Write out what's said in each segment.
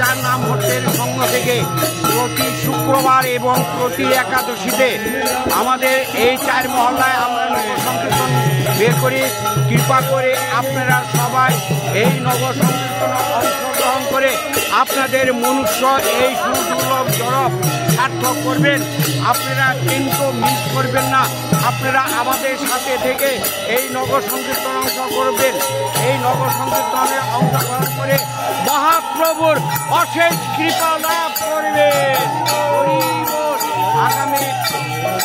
হাজার নাম ভট্টের সঙ্গ থেকে প্রতি শুক্রবার এবং প্রতি একাদশীতে আমাদের এই 4 মহল্লায় আমরা নগর সংকীর্তন বের করি। কৃপা করে আপনারা সবাই এই নগর সংকীর্তনে অংশগ্রহণ করে আপনাদের মনুষ্য এই সুদুর্লভ জড়প সার্থক করবেন। আপনারা কিন্তু মিস করবেন না, আপনারা আমাদের সাথে থেকে এই নগর সংকীর্তন অংশ করবেন। এই নগর সংকীর্তনে অংশগ্রহণ করে মহাপ্রভুর অশেষ কৃপা লাভ করবেন। আগামী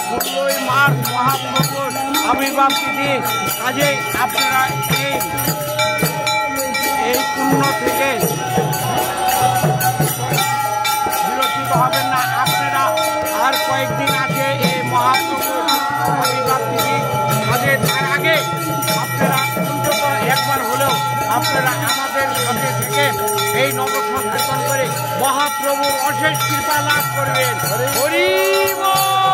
16ই মার্চ মহাপ্রভুর আবির্ভাব তিথি, কাজেই আপনারা এই পুণ্য থেকে বিরতিত হবেন না। আপনারা আর কয়েকদিন আছে এই মহাপ্রভুর আবির্ভাব তিথি, কাজে তার আগে আপনারা অন্তত একবার হলেও আপনারা আমাদের সাথে থেকে এই নগর সংকীর্তন করে মহাপ্রভুর অশেষ কৃপা লাভ করবেন। হরি বল।